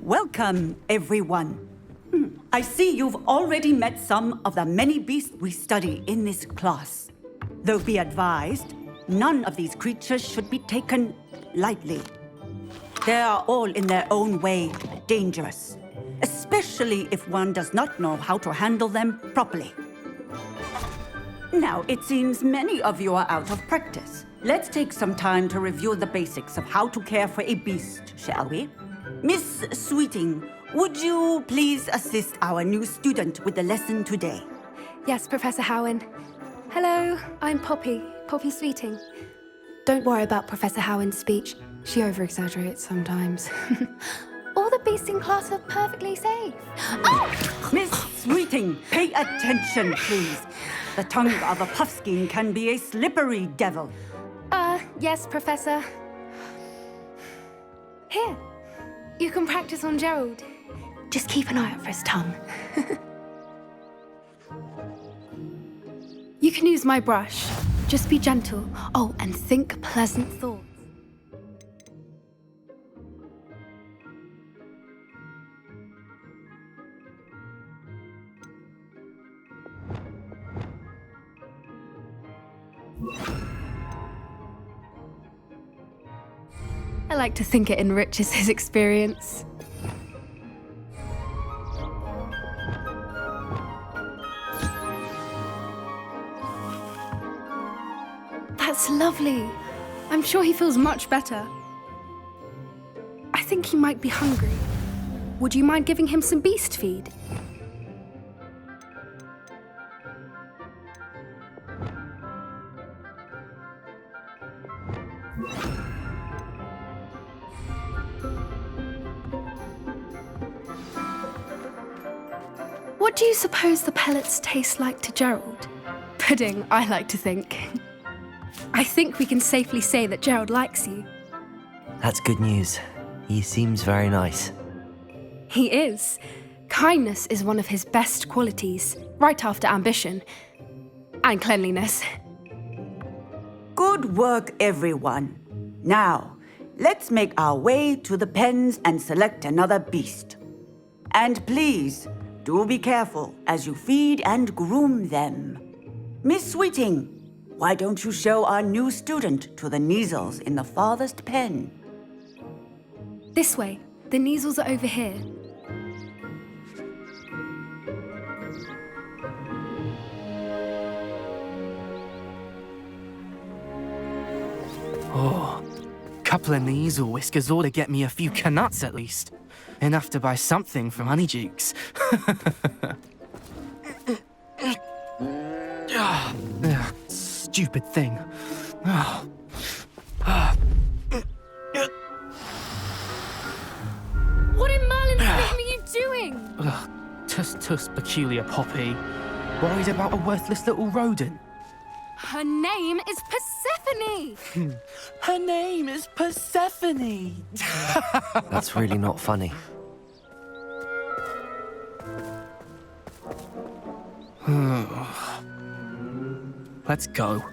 Welcome, everyone. I see you've already met some of the many beasts we study in this class. Though be advised, none of these creatures should be taken lightly. They are all in their own way dangerous, especially if one does not know how to handle them properly. Now, it seems many of you are out of practice. Let's take some time to review the basics of how to care for a beast, shall we? Miss Sweeting, would you please assist our new student with the lesson today? Yes, Professor Howen. Hello, I'm Poppy Sweeting. Don't worry about Professor Howen's speech. She over-exaggerates sometimes. All the beasts in class are perfectly safe. Oh! Miss Sweeting, pay attention, please. The tongue of a puffskein can be a slippery devil. Yes, Professor. Here, you can practice on Gerald. Just keep an eye out for his tongue. You can use my brush. Just be gentle. Oh, and think pleasant thoughts. I like to think it enriches his experience. That's lovely. I'm sure he feels much better. I think he might be hungry. Would you mind giving him some beast feed? What do you suppose the pellets taste like to Gerald? Pudding, I like to think. I think we can safely say that Gerald likes you. That's good news. He seems very nice. He is. Kindness is one of his best qualities, right after ambition. And cleanliness. Good work, everyone. Now, let's make our way to the pens and select another beast. And please, do be careful as you feed and groom them. Miss Sweeting, why don't you show our new student to the Kneazles in the farthest pen? This way. The Kneazles are over here. Oh, couple of Kneazle whiskers ought to get me a few canuts at least. Enough to buy something from Honeydukes. Stupid thing. What in Merlin's name are you doing? Tuss, peculiar Poppy. Worried about a worthless little rodent. Her name is Persephone! Her name is Persephone! That's really not funny. Let's go.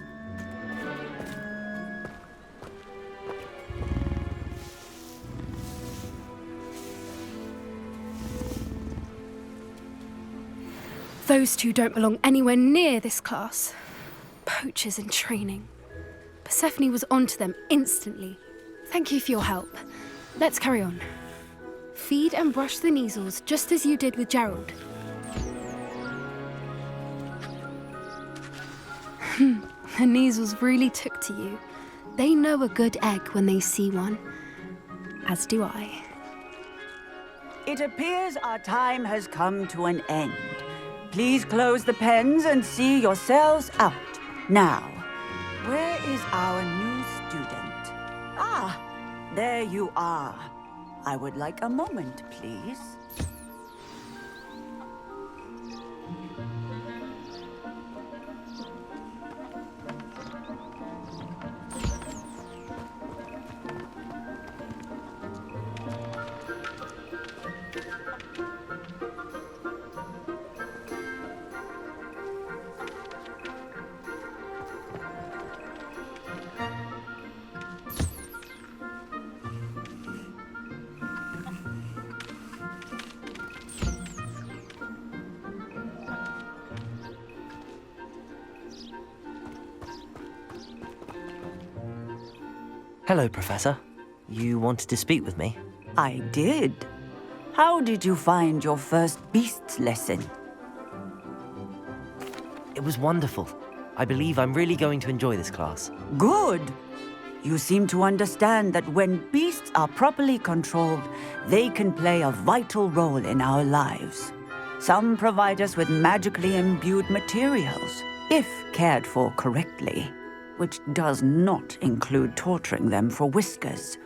Those two don't belong anywhere near this class. Poachers in training. Persephone was onto them instantly. Thank you for your help. Let's carry on. Feed and brush the Kneazles just as you did with Gerald. The Kneazles really took to you. They know a good egg when they see one. As do I. It appears our time has come to an end. Please close the pens and see yourselves out. Now, where is our new student? Ah, there you are. I would like a moment, please. Hello, Professor. You wanted to speak with me? I did. How did you find your first beasts lesson? It was wonderful. I believe I'm really going to enjoy this class. Good. You seem to understand that when beasts are properly controlled, they can play a vital role in our lives. Some provide us with magically imbued materials, if cared for correctly, which does not include torturing them for whiskers.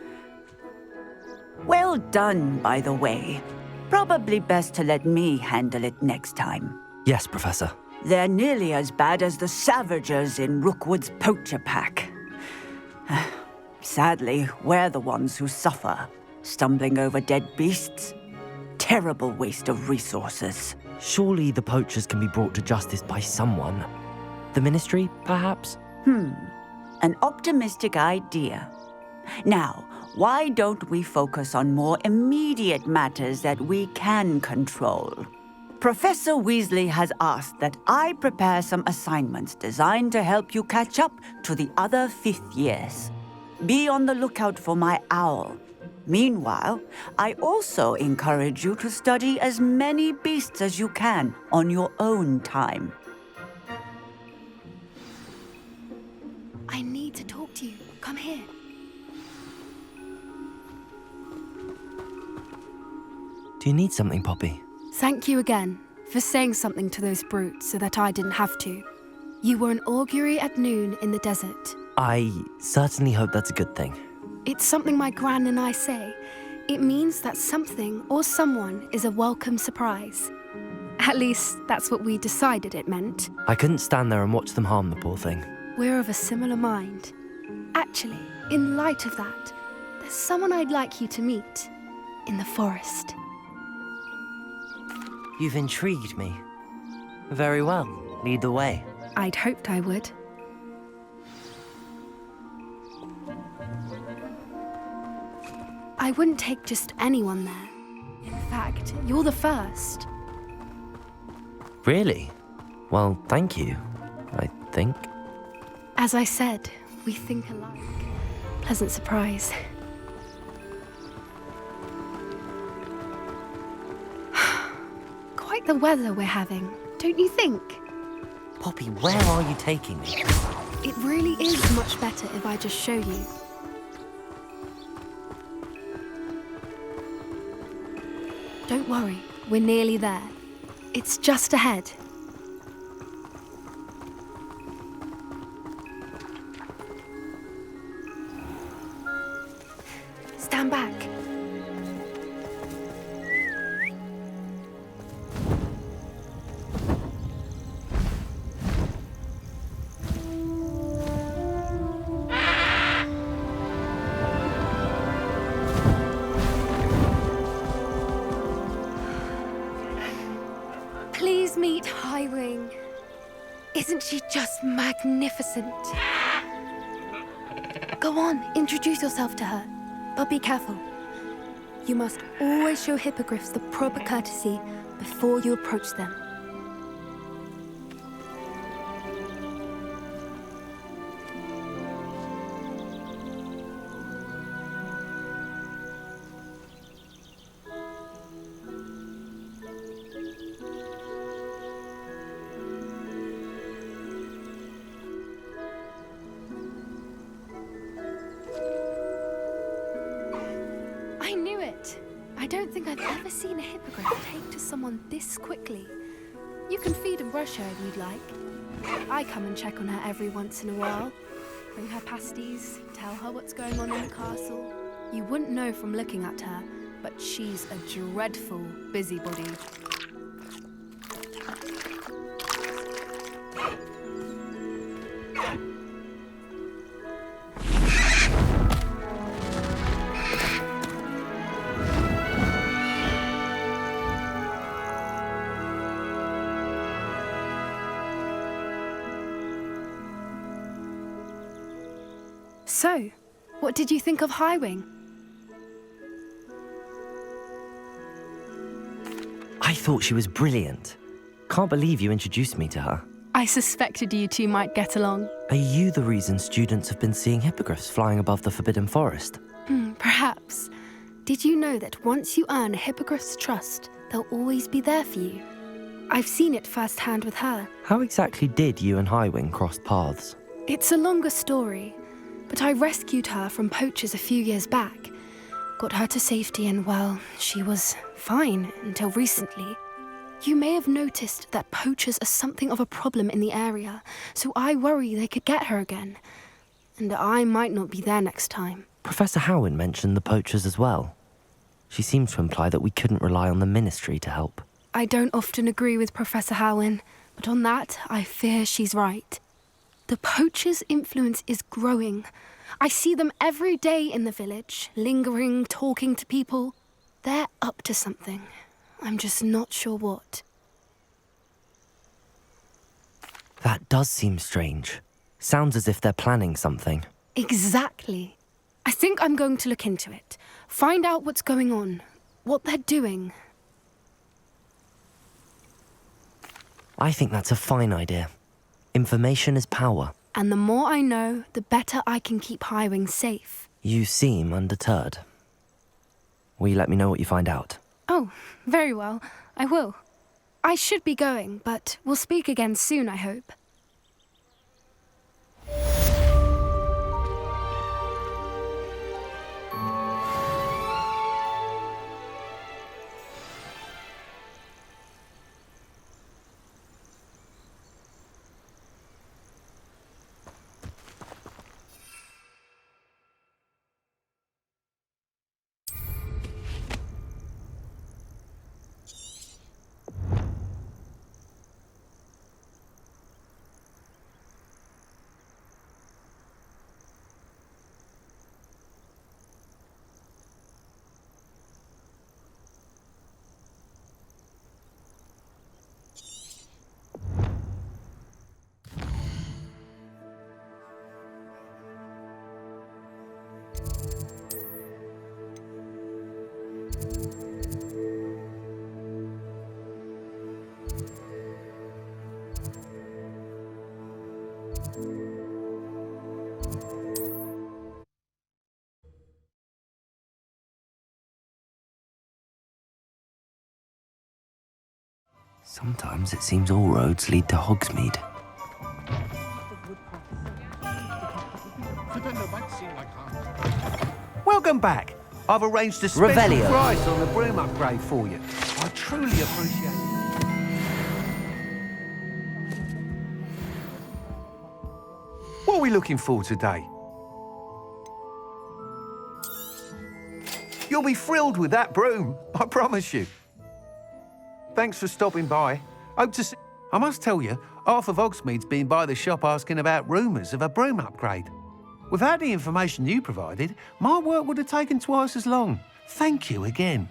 Well done, by the way. Probably best to let me handle it next time. Yes, Professor. They're nearly as bad as the Savagers in Rookwood's poacher pack. Sadly, we're the ones who suffer, stumbling over dead beasts. Terrible waste of resources. Surely the poachers can be brought to justice by someone. The Ministry, perhaps? An optimistic idea. Now, why don't we focus on more immediate matters that we can control? Professor Weasley has asked that I prepare some assignments designed to help you catch up to the other 5th years. Be on the lookout for my owl. Meanwhile, I also encourage you to study as many beasts as you can on your own time. I need to talk to you. Come here. Do you need something, Poppy? Thank you again for saying something to those brutes so that I didn't have to. You were an augury at noon in the desert. I certainly hope that's a good thing. It's something my gran and I say. It means that something or someone is a welcome surprise. At least, that's what we decided it meant. I couldn't stand there and watch them harm the poor thing. We're of a similar mind. Actually, in light of that, there's someone I'd like you to meet in the forest. You've intrigued me. Very well. Lead the way. I'd hoped I would. I wouldn't take just anyone there. In fact, you're the first. Really? Well, thank you, I think. As I said, we think alike. Pleasant surprise. Quite the weather we're having, don't you think? Poppy, where are you taking me? It really is much better if I just show you. Don't worry, we're nearly there. It's just ahead. Stand back. Please meet Highwing. Isn't she just magnificent? Go on, introduce yourself to her. But be careful. You must always show hippogriffs the proper courtesy before you approach them. I knew it! I don't think I've ever seen a hippogriff take to someone this quickly. You can feed and brush her if you'd like. I come and check on her every once in a while. Bring her pasties, tell her what's going on in the castle. You wouldn't know from looking at her, but she's a dreadful busybody. So, what did you think of Highwing? I thought she was brilliant. Can't believe you introduced me to her. I suspected you two might get along. Are you the reason students have been seeing hippogriffs flying above the Forbidden Forest? Perhaps. Did you know that once you earn a hippogriff's trust, they'll always be there for you? I've seen it firsthand with her. How exactly did you and Highwing cross paths? It's a longer story, but I rescued her from poachers a few years back. Got her to safety and, well, she was fine until recently. You may have noticed that poachers are something of a problem in the area, so I worry they could get her again. And I might not be there next time. Professor Howin mentioned the poachers as well. She seemed to imply that we couldn't rely on the Ministry to help. I don't often agree with Professor Howin, but on that, I fear she's right. The poachers' influence is growing. I see them every day in the village, lingering, talking to people. They're up to something. I'm just not sure what. That does seem strange. Sounds as if they're planning something. Exactly. I think I'm going to look into it. Find out what's going on, what they're doing. I think that's a fine idea. Information is power. And the more I know, the better I can keep Highwing safe. You seem undeterred. Will you let me know what you find out? Oh, very well. I will. I should be going, but we'll speak again soon, I hope. Sometimes it seems all roads lead to Hogsmeade. Welcome back. I've arranged a special Revelio. price on the broom upgrade for you. I truly appreciate it. What are we looking for today? You'll be thrilled with that broom, I promise you. Thanks for stopping by. Hope to see... I must tell you, half of Hogsmeade's been by the shop asking about rumours of a broom upgrade. Without the information you provided, my work would have taken twice as long. Thank you again.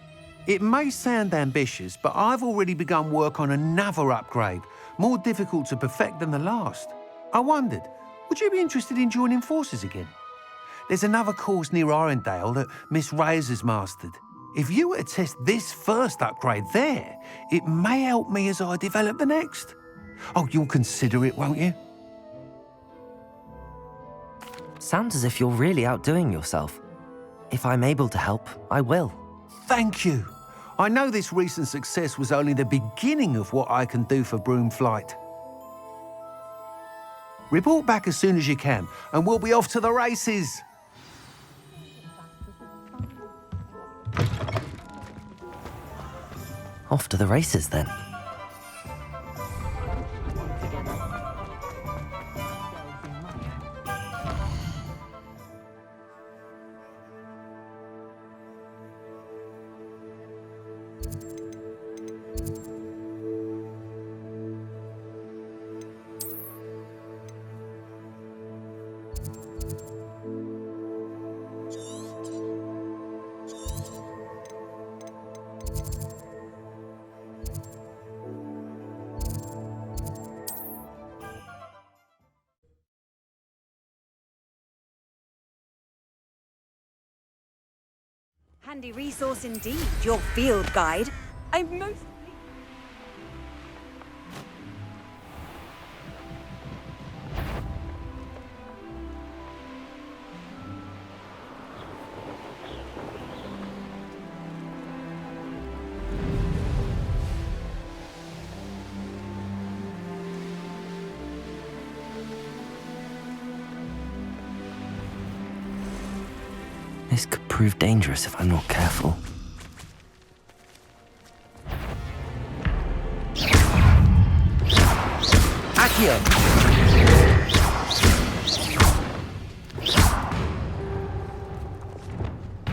It may sound ambitious, but I've already begun work on another upgrade, more difficult to perfect than the last. I wondered, would you be interested in joining forces again? There's another course near Arendelle that Miss Reyes has mastered. If you were to test this first upgrade there, it may help me as I develop the next. Oh, you'll consider it, won't you? Sounds as if you're really outdoing yourself. If I'm able to help, I will. Thank you. I know this recent success was only the beginning of what I can do for Broomflight. Report back as soon as you can, and we'll be off to the races. Off to the races, then. Handy resource indeed, your field guide. This could prove dangerous if I'm not careful. Accio!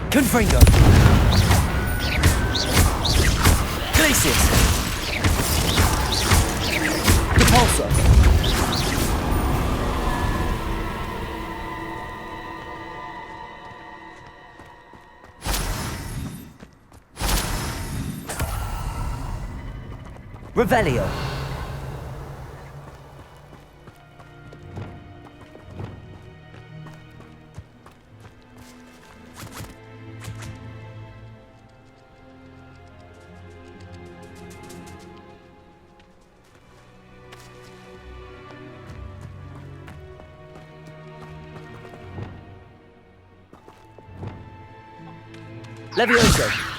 Confringo! Glacius! Repulsor! Revelio! Levioso!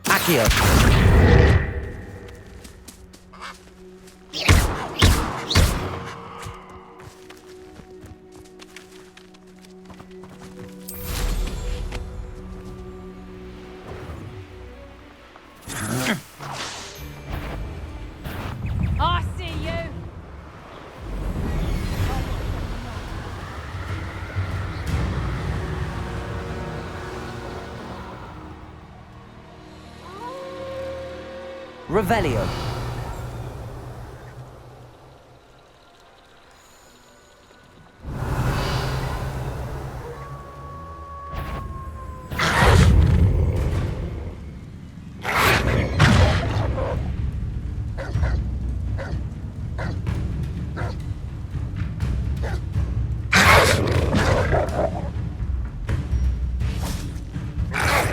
Accio! I see you. Revelio!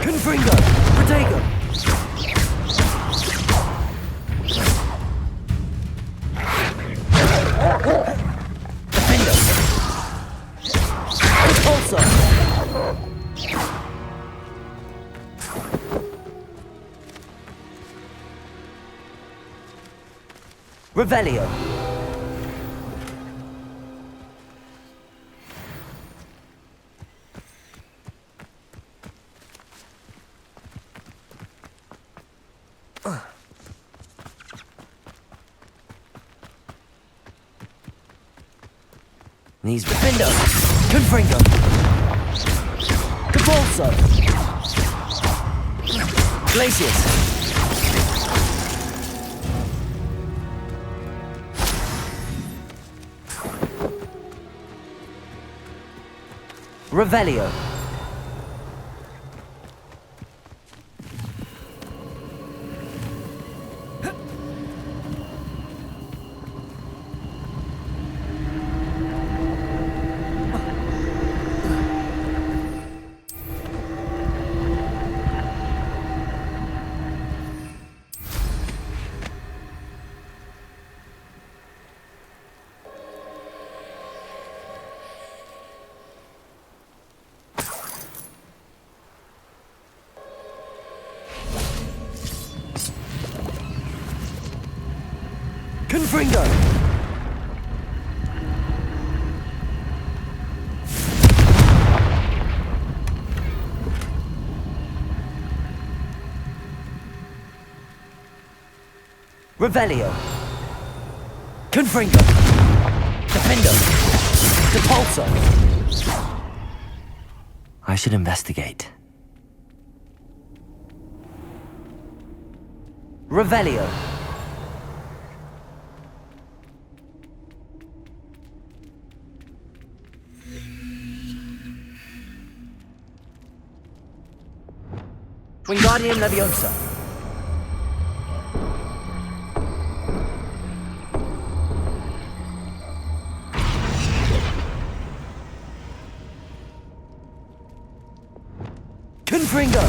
Confringo! Protego! Defender! Repulsor! Revelio! These Defender! Confringo! Capulso! Glacius! Revelio! Confringo! Revelio! Confringo! Defender! Depulso! I should investigate. Revelio! Wingardium Leviosa! Confringo!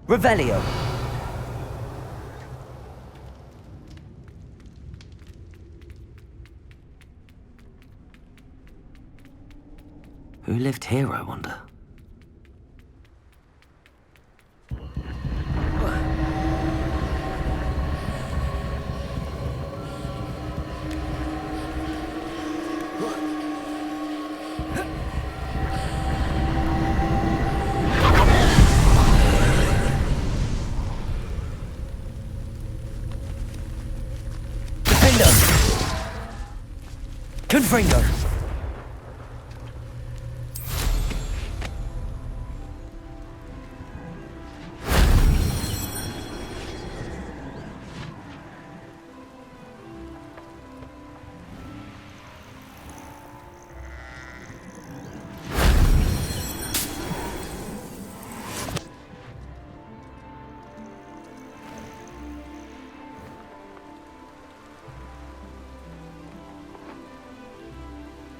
Revelio. Who lived here, I wonder? Confringo!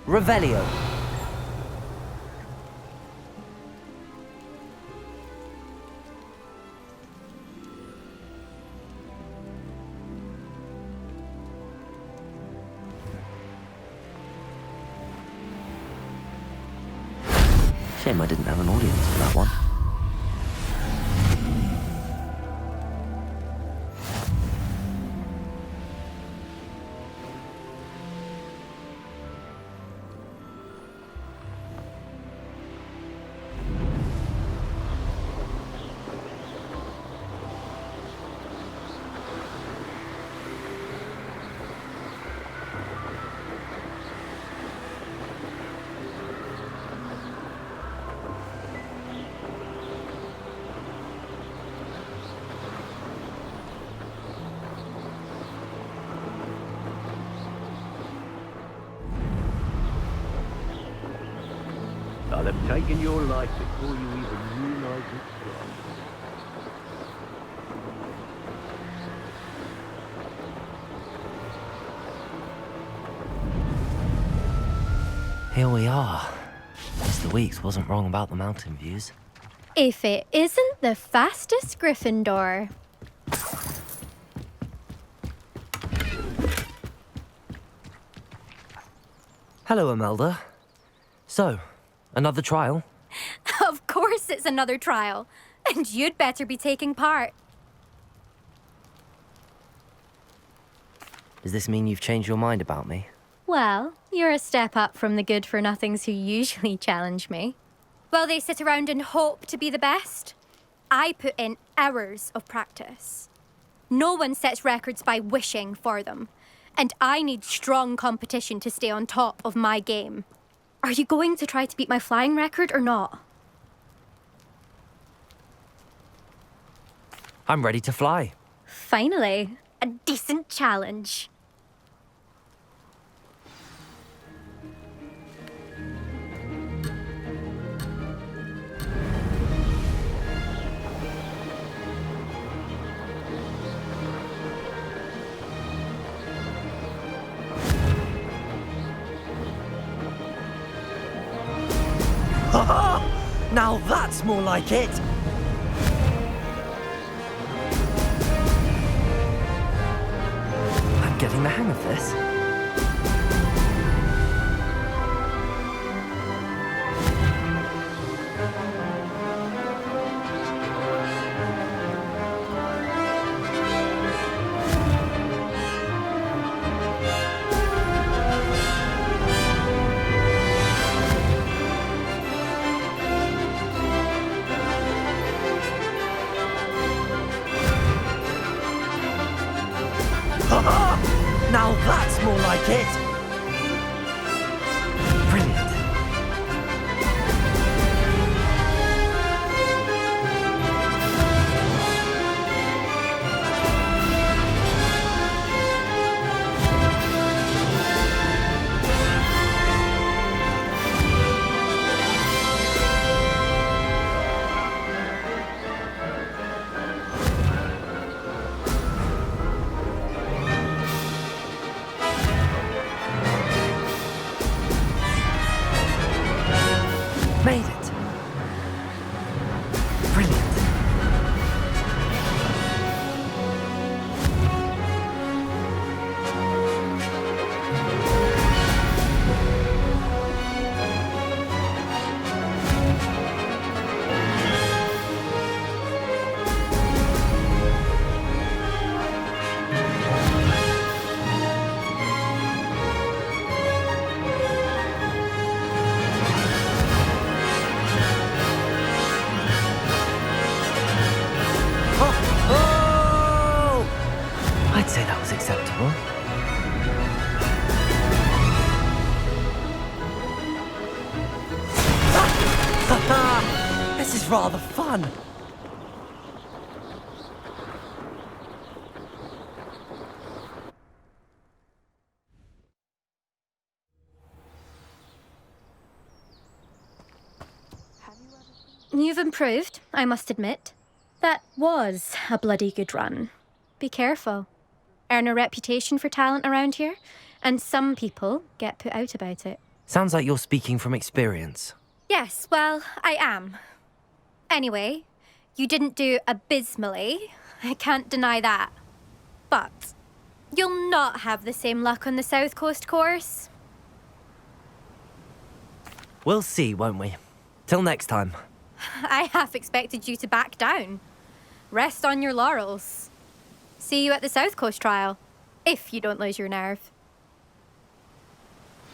Revelio. Shame I didn't have an audience for that one. I'll have taken your life before you even realize it's gone. Here we are. Mr. Weeks wasn't wrong about the mountain views. If it isn't the fastest Gryffindor. Hello, Imelda. So, another trial? Of course it's another trial. And you'd better be taking part. Does this mean you've changed your mind about me? Well, you're a step up from the good-for-nothings who usually challenge me. While they sit around and hope to be the best, I put in hours of practice. No one sets records by wishing for them. And I need strong competition to stay on top of my game. Are you going to try to beat my flying record or not? I'm ready to fly. Finally, a decent challenge. Now that's more like it! I'm getting the hang of this. Now that's more like it! Brilliant. rather fun. You've improved, I must admit. That was a bloody good run. Be careful. Earn a reputation for talent around here, and some people get put out about it. Sounds like you're speaking from experience. Yes, well, I am. Anyway, you didn't do abysmally. I can't deny that. But you'll not have the same luck on the South Coast course. We'll see, won't we? Till next time. I half expected you to back down. Rest on your laurels. See you at the South Coast trial, if you don't lose your nerve.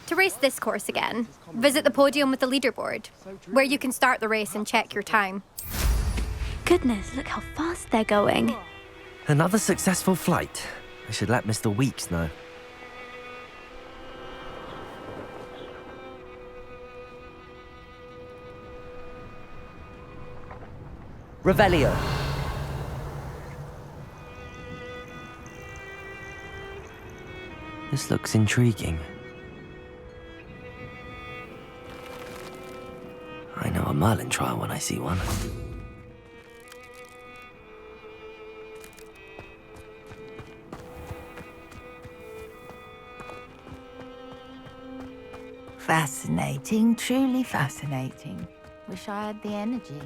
To race this course again, visit the podium with the leaderboard, where you can start the race and check your time. Goodness, look how fast they're going. Another successful flight. I should let Mr. Weeks know. Revelio. This looks intriguing. I know a Merlin trial when I see one. Fascinating, truly fascinating. Wish I had the energy.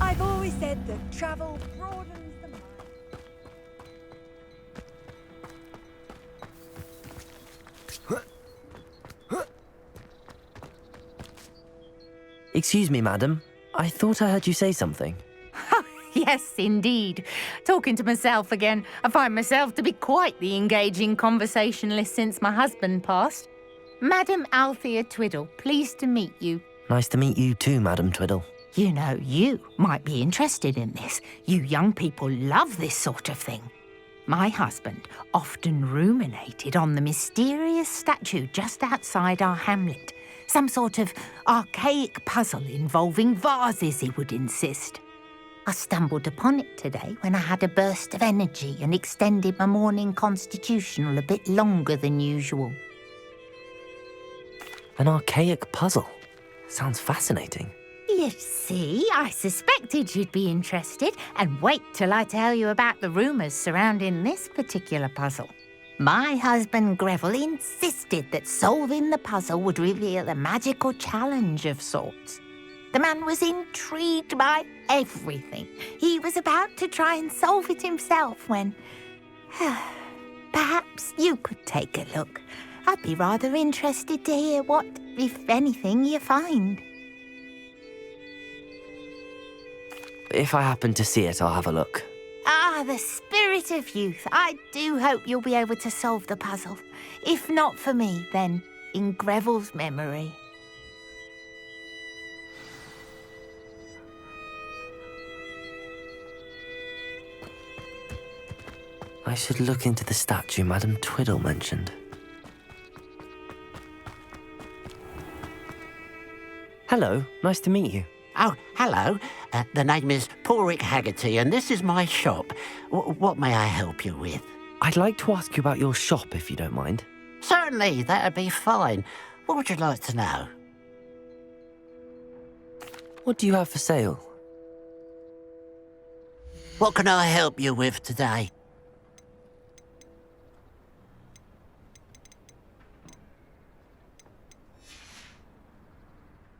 I've always said that travel broadens the mind. Excuse me, madam. I thought I heard you say something. Yes, indeed. Talking to myself again. I find myself to be quite the engaging conversationalist since my husband passed. Madam Althea Twiddle, pleased to meet you. Nice to meet you too, Madam Twiddle. You know, you might be interested in this. You young people love this sort of thing. My husband often ruminated on the mysterious statue just outside our hamlet. Some sort of archaic puzzle involving vases, he would insist. I stumbled upon it today when I had a burst of energy and extended my morning constitutional a bit longer than usual. An archaic puzzle. Sounds fascinating. You see, I suspected you'd be interested, and wait till I tell you about the rumours surrounding this particular puzzle. My husband Greville insisted that solving the puzzle would reveal a magical challenge of sorts. The man was intrigued by everything. He was about to try and solve it himself when... Perhaps you could take a look. I'd be rather interested to hear what, if anything, you find. If I happen to see it, I'll have a look. Ah, the spirit of youth. I do hope you'll be able to solve the puzzle. If not for me, then in Greville's memory. I should look into the statue Madam Twiddle mentioned. Hello, nice to meet you. Oh, hello. The name is Porrick Haggerty, and this is my shop. What may I help you with? I'd like to ask you about your shop, if you don't mind. Certainly, that'd be fine. What would you like to know? What do you have for sale? What can I help you with today?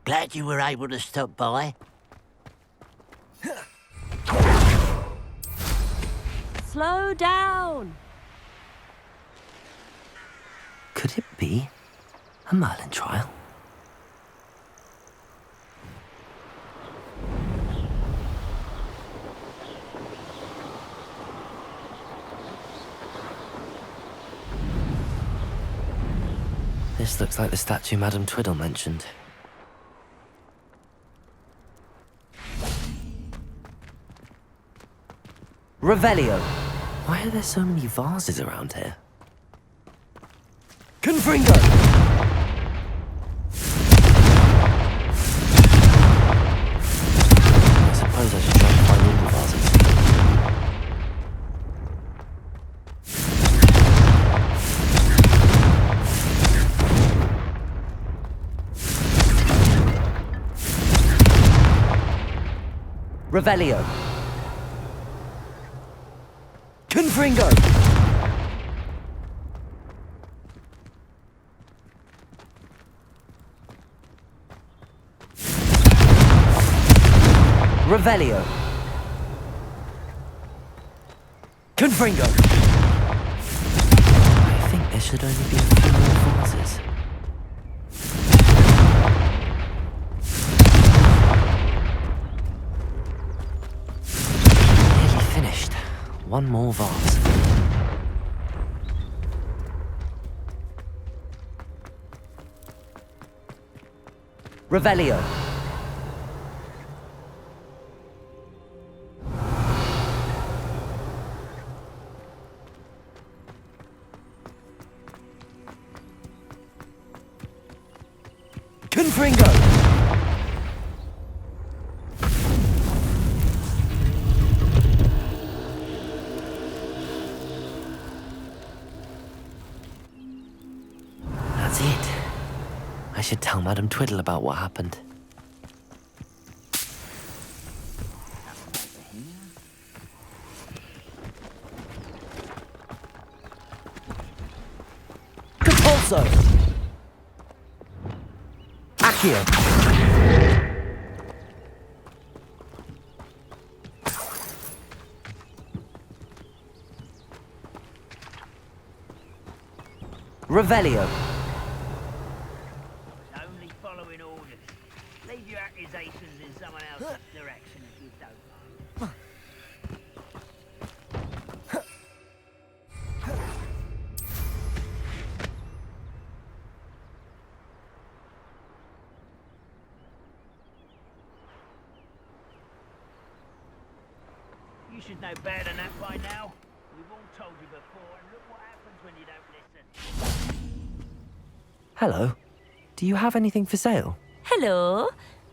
Glad you were able to stop by. Slow down! Could it be a Merlin trial? This looks like the statue Madam Twiddle mentioned. Revelio. Why are there so many vases around here? Confringo! Revelio. Confringo. Revelio. Confringo. I think there should only be a few more vases. Nearly finished. One more vase. Revelio. Confringo. That's it. I should tell Madame Twiddle about what happened. Compulso. Accio. Revelio. Only following orders. Leave your accusations in someone else's direction if you don't mind. You should know better than that by now. We've all told you before, and look what happens when you don't listen. Hello. Do you have anything for sale? Hello.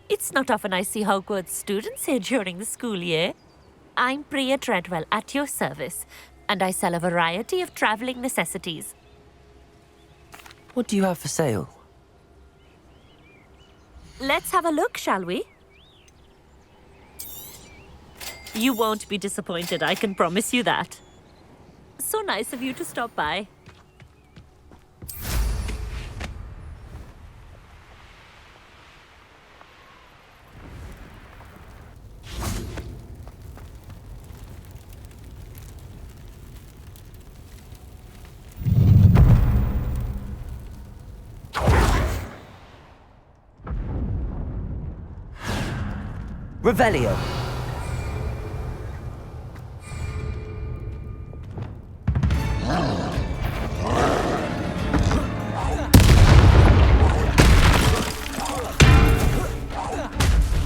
It's not often I see Hogwarts students here during the school year. I'm Priya Treadwell at your service, and I sell a variety of traveling necessities. What do you have for sale? Let's have a look, shall we? You won't be disappointed, I can promise you that. So nice of you to stop by. Revelio.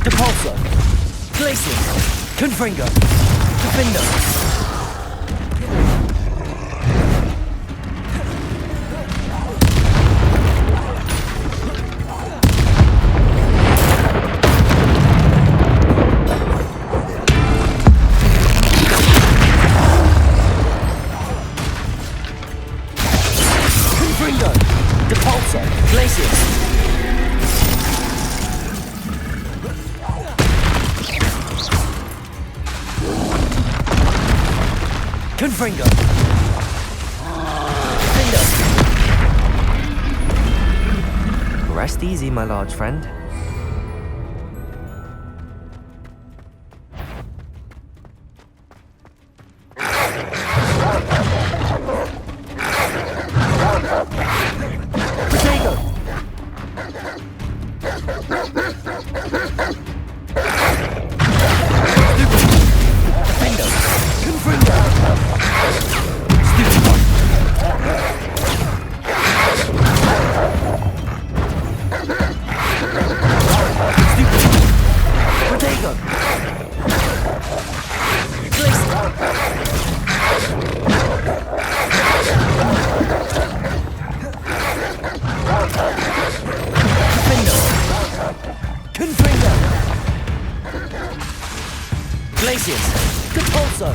Depulso. Glacius. Confringo. Defindo. Confringo. Depulso. Glacius. Confringo. Defindo. Rest easy, my large friend. Protego. Defindo. Confringo. Protego. Confringo. Glacius. Compulso.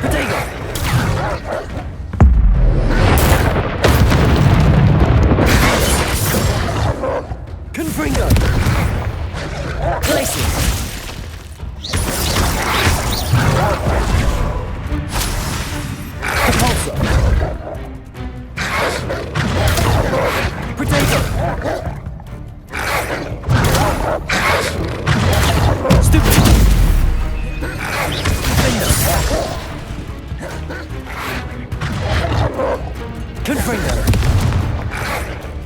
Protego. Confringo. Places. Repulsor. Potato. Stupid. Defender. Confringo.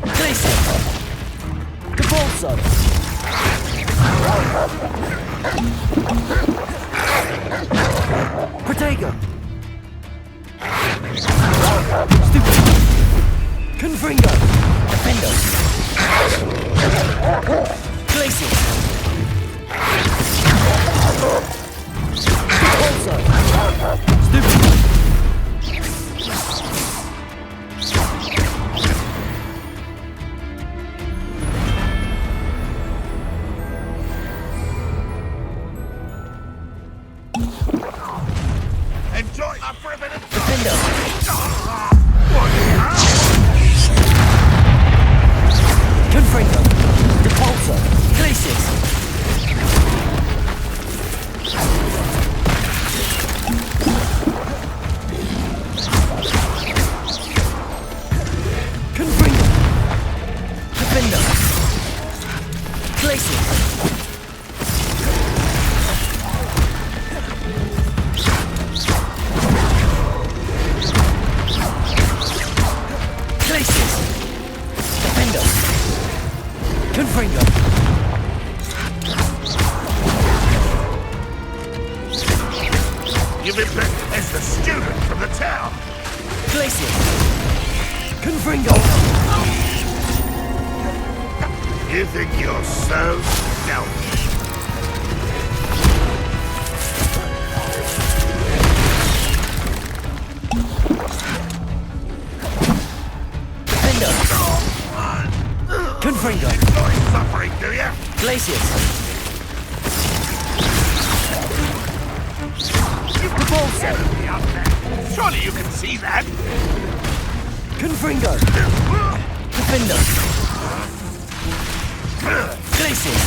Glacier. Capulso. Protego. Stupid. Confringo. Defender. Glacier. Capulso. Stupid. Enjoy that for a minute. Defender. Confringo. Depulso. Glacius. Confringo. Defender. Glacius. Glacius. Defender. Confringo. You've been picked as the student from the town. Glacius. Confringo. You think you're so selfish? Defender. Confringo. Enjoy suffering, do you? Glacius. Depulso. Enemy up there. Surely you can see that. Confringo. Defender. Glacius.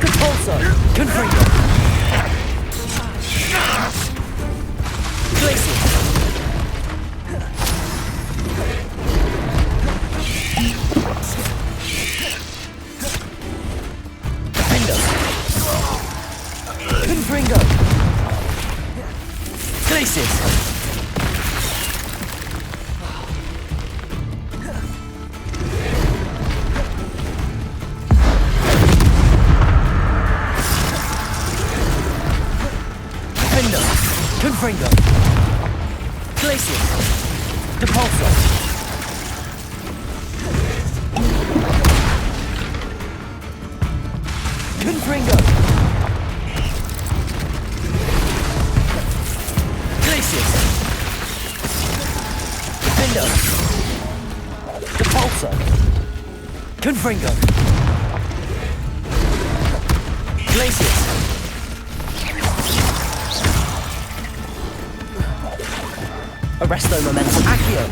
Depulso. Confringo. Glacius. Defender. Confringo. Glacius. Defender. Confringo. Glacius. Depulso. Confringo. Glacius. Defender. Depulso. Confringo. Glacius. Arresto momentum accio.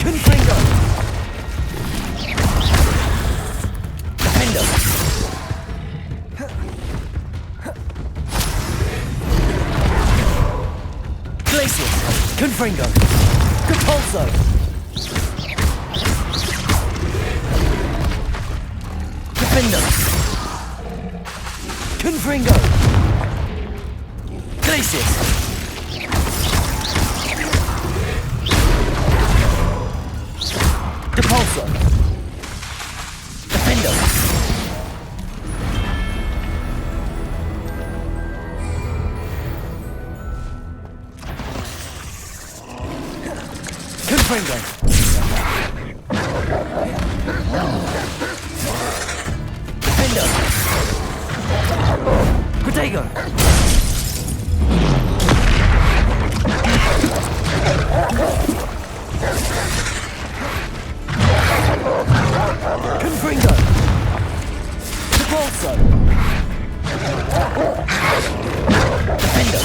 Confringo. Defender. Glacius. Confringo. Capulso. Defender. Confringo. Glacius. Depulso. Defender. Confringo. Defender. Protego. Confringo. Depulso. Defender.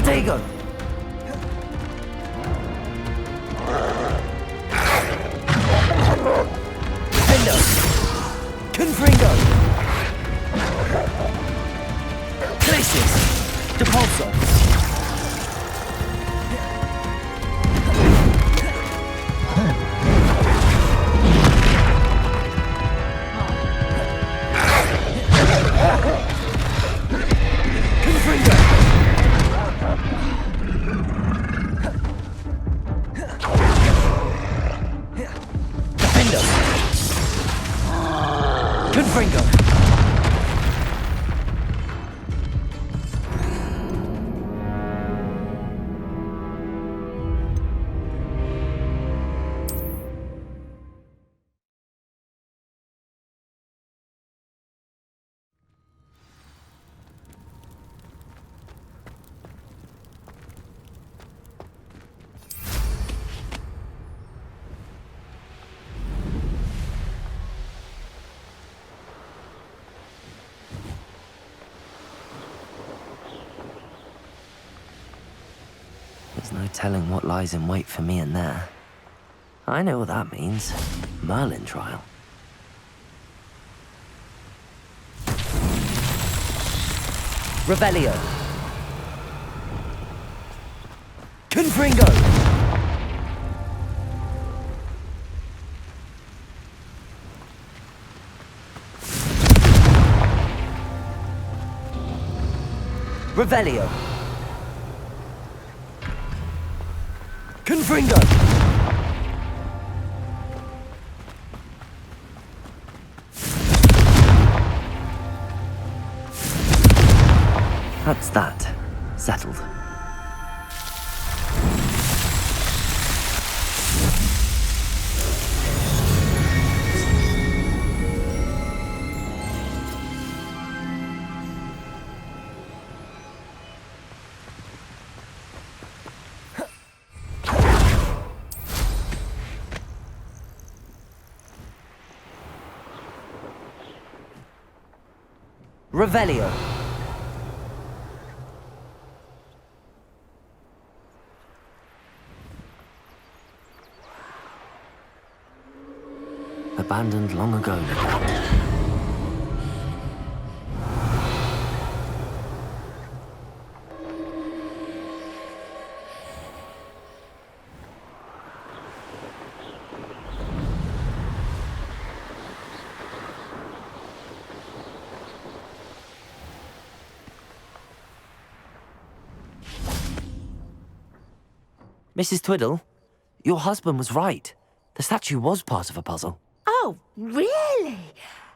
Protego! Defendo! Confringo! Crisis! Depulso! Confringo! Defendo! Confringo! There's no telling what lies in wait for me in there. I know what that means. Merlin trial. Revelio. Confringo. Revelio. Confringo! That's that. Settled. Revelio. Abandoned long ago. Mrs. Twiddle, your husband was right. The statue was part of a puzzle. Oh, really?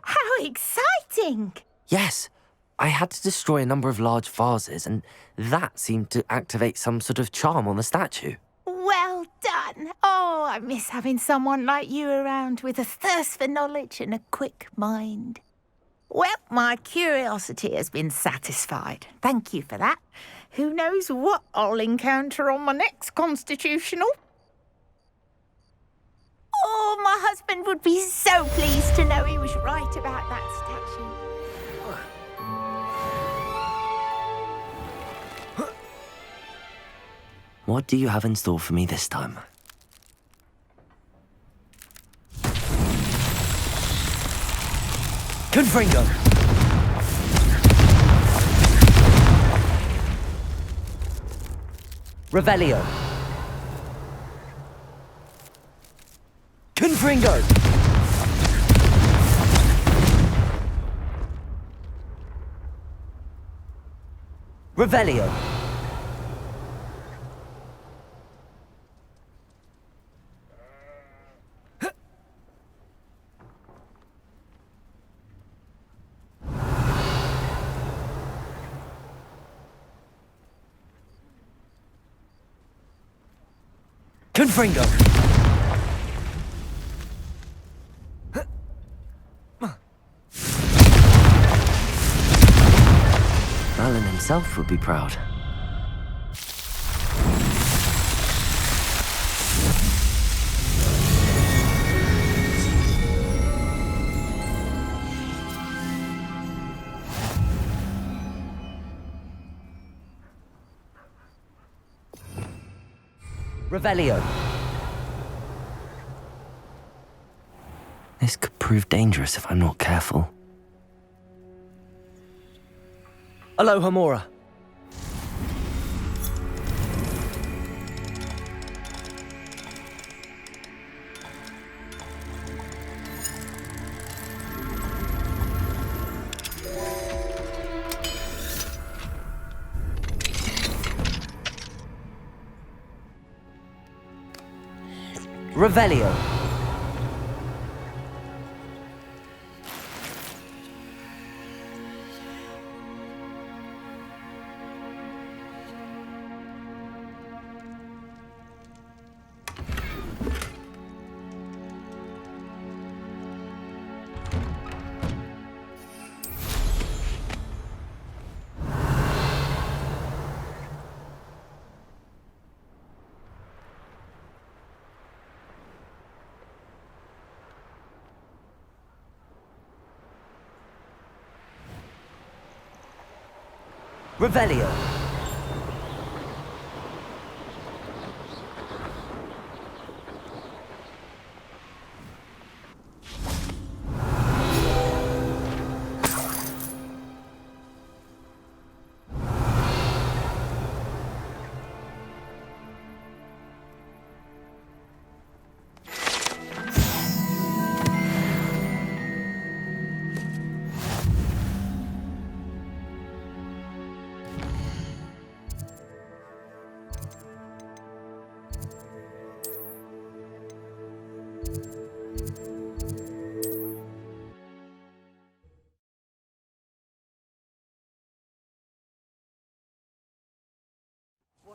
How exciting! Yes, I had to destroy a number of large vases, and that seemed to activate some sort of charm on the statue. Well done. Oh, I miss having someone like you around with a thirst for knowledge and a quick mind. Well, my curiosity has been satisfied. Thank you for that. Who knows what I'll encounter on my next constitutional? Oh, my husband would be so pleased to know he was right about that statue. What do you have in store for me this time? Confringo! Revelio! Confringo! Revelio! Confringo! Merlin himself would be proud. Revelio. This could prove dangerous if I'm not careful. Aloha Mora. Revelio. Revelio.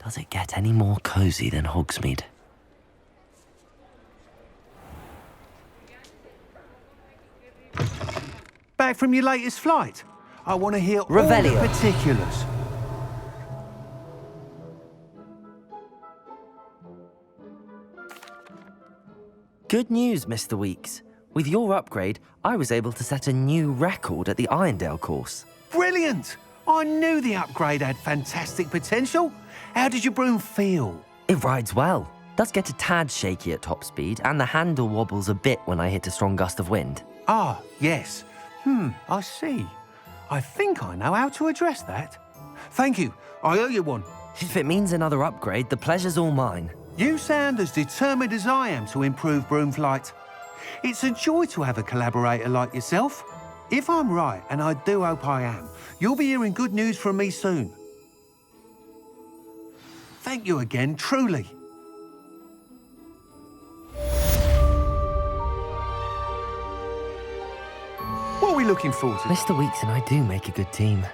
Does it get any more cozy than Hogsmeade? Back from your latest flight? I want to hear Revelio. all the particulars. Good news, Mr. Weeks. With your upgrade, I was able to set a new record at the Irondale course. Brilliant! I knew the upgrade had fantastic potential. How did your broom feel? It rides well. Does get a tad shaky at top speed, and the handle wobbles a bit when I hit a strong gust of wind. Ah, yes. I see. I think I know how to address that. Thank you. I owe you one. If it means another upgrade, the pleasure's all mine. You sound as determined as I am to improve broom flight. It's a joy to have a collaborator like yourself. If I'm right, and I do hope I am, you'll be hearing good news from me soon. Thank you again, truly. What are we looking forward to? Mr. Weeks and I do make a good team.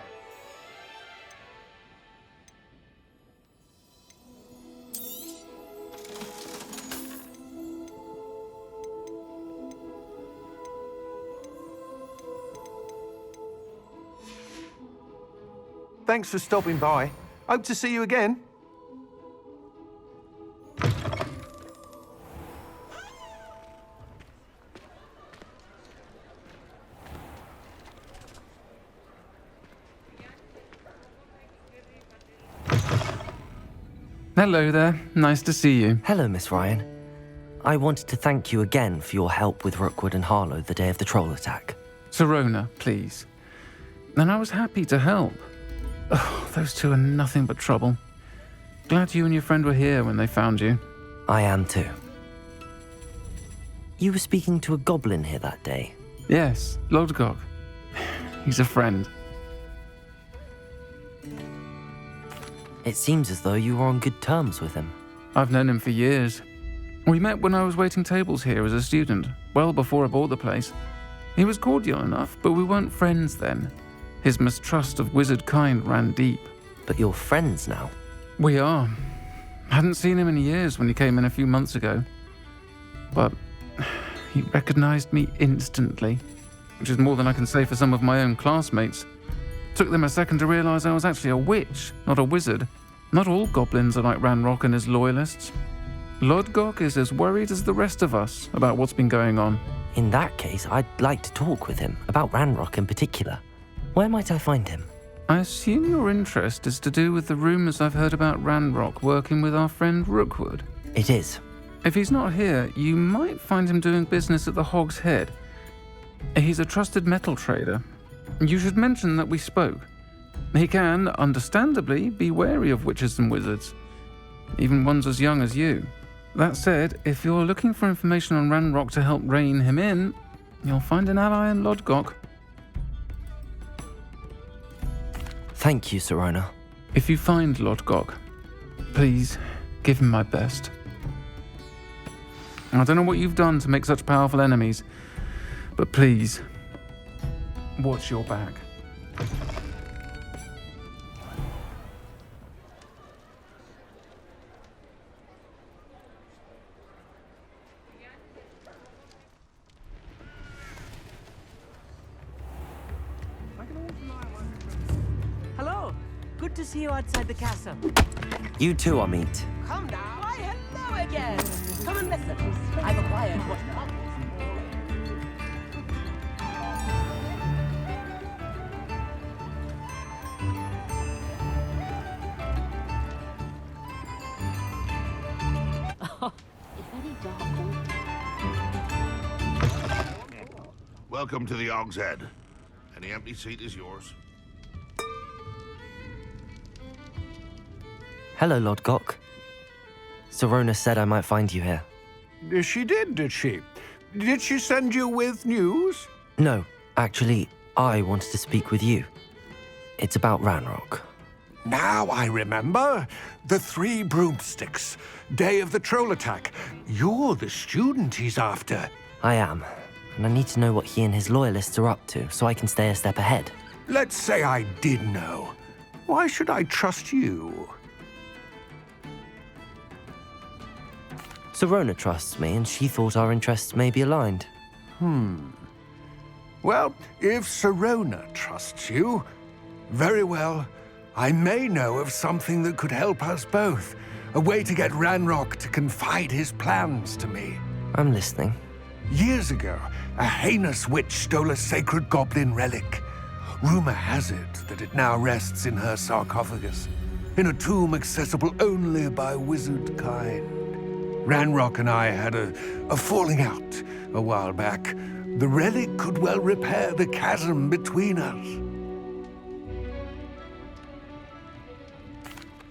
Thanks for stopping by. Hope to see you again. Hello there. Nice to see you. Hello, Miss Ryan. I wanted to thank you again for your help with Rookwood and Harlow the day of the troll attack. Serona, please. And I was happy to help. Oh, those two are nothing but trouble. Glad you and your friend were here when they found you. I am too. You were speaking to a goblin here that day. Yes, Lodgok. He's a friend. It seems as though you were on good terms with him. I've known him for years. We met when I was waiting tables here as a student, well before I bought the place. He was cordial enough, but we weren't friends then. His mistrust of wizard kind ran deep. But you're friends now? We are. Hadn't seen him in years when he came in a few months ago. But he recognized me instantly, which is more than I can say for some of my own classmates. Took them a second to realize I was actually a witch, not a wizard. Not all goblins are like Ranrock and his loyalists. Lodgok is as worried as the rest of us about what's been going on. In that case, I'd like to talk with him, about Ranrock in particular. Where might I find him? I assume your interest is to do with the rumors I've heard about Ranrock working with our friend Rookwood. It is. If he's not here, you might find him doing business at the Hog's Head. He's a trusted metal trader. You should mention that we spoke. He can, understandably, be wary of witches and wizards, even ones as young as you. That said, if you're looking for information on Ranrock to help rein him in, you'll find an ally in Lodgok. Thank you, Sirona. If you find Lodgok, please give him my best. I don't know what you've done to make such powerful enemies, but please, watch your back. Hello. Good to see you outside the castle. You too, Amit. Come now. Why, hello again. Come and listen. I've acquired what Welcome to the Hog's Head. Any empty seat is yours. Hello, Lodgok. Sirona said I might find you here. She did she? Did she send you with news? No, actually, I wanted to speak with you. It's about Ranrock. Now I remember. The 3 broomsticks. Day of the troll attack. You're the student he's after. I am, and I need to know what he and his loyalists are up to so I can stay a step ahead. Let's say I did know. Why should I trust you? Sirona trusts me, and she thought our interests may be aligned. Well, if Sirona trusts you, very well. I may know of something that could help us both. A way to get Ranrock to confide his plans to me. I'm listening. Years ago, a heinous witch stole a sacred goblin relic. Rumor has it that it now rests in her sarcophagus, in a tomb accessible only by wizard kind. Ranrock and I had a falling out a while back. The relic could well repair the chasm between us.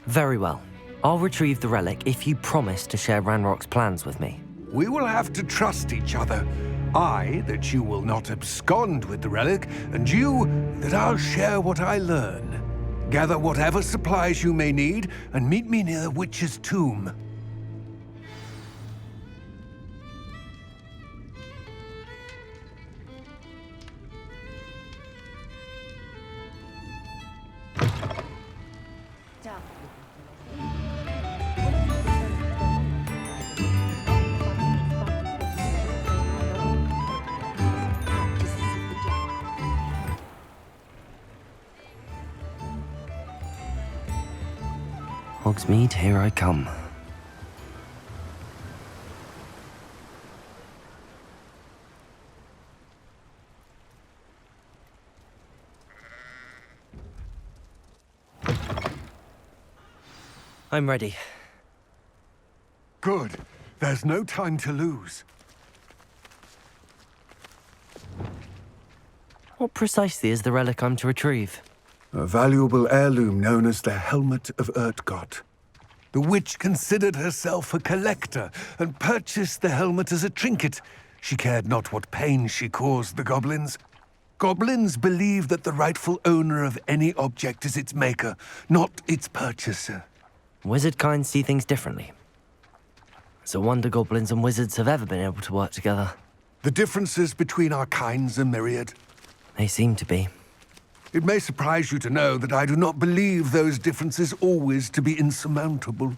Very well. I'll retrieve the relic if you promise to share Ranrock's plans with me. We will have to trust each other. I, that you will not abscond with the relic, and you, that I'll share what I learn. Gather whatever supplies you may need, and meet me near the witch's tomb. Hogsmeade, here I come. I'm ready. Good. There's no time to lose. What precisely is the relic I'm to retrieve? A valuable heirloom known as the Helmet of Urtgott. The witch considered herself a collector and purchased the helmet as a trinket. She cared not what pain she caused the goblins. Goblins believe that the rightful owner of any object is its maker, not its purchaser. Wizard kind see things differently. It's a wonder goblins and wizards have ever been able to work together. The differences between our kinds are myriad. They seem to be. It may surprise you to know that I do not believe those differences always to be insurmountable.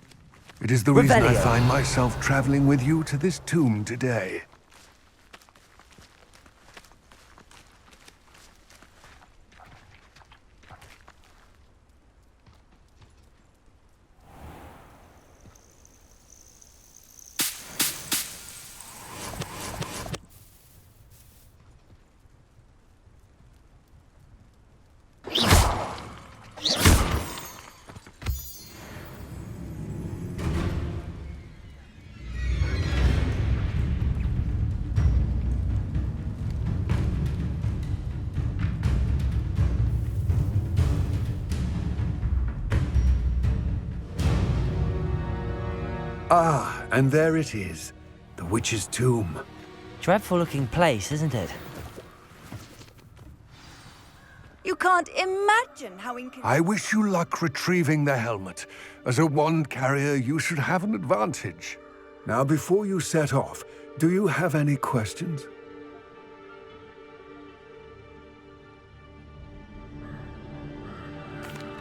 It is the reason I find myself traveling with you to this tomb today. Ah, and there it is. The witch's tomb. Dreadful-looking place, isn't it? You can't imagine how I wish you luck retrieving the helmet. As a wand carrier, you should have an advantage. Now, before you set off, do you have any questions?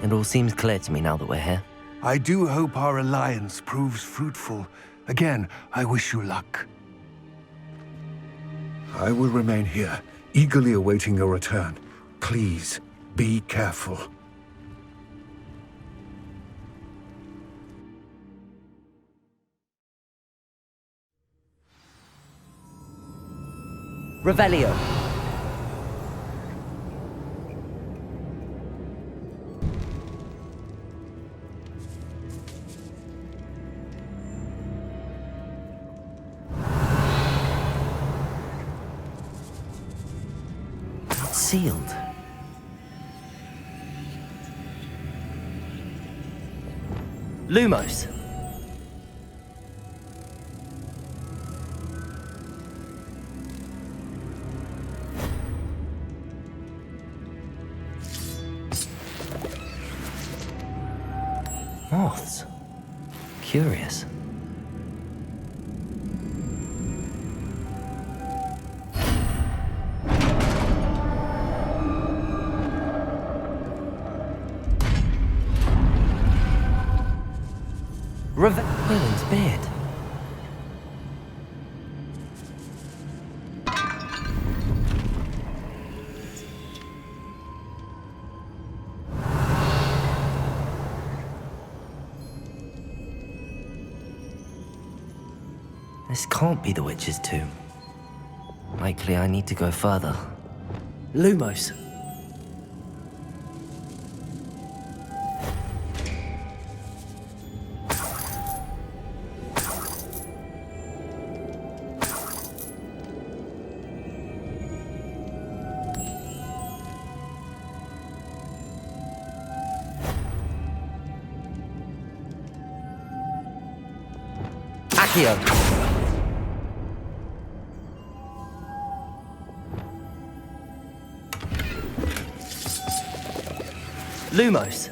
It all seems clear to me now that we're here. I do hope our alliance proves fruitful. Again, I wish you luck. I will remain here, eagerly awaiting your return. Please, be careful. Revelio. It's sealed. Lumos. Moths. Curious. Willen's beard. This can't be the witch's tomb. Likely I need to go further. Lumos. Accio. Lumos.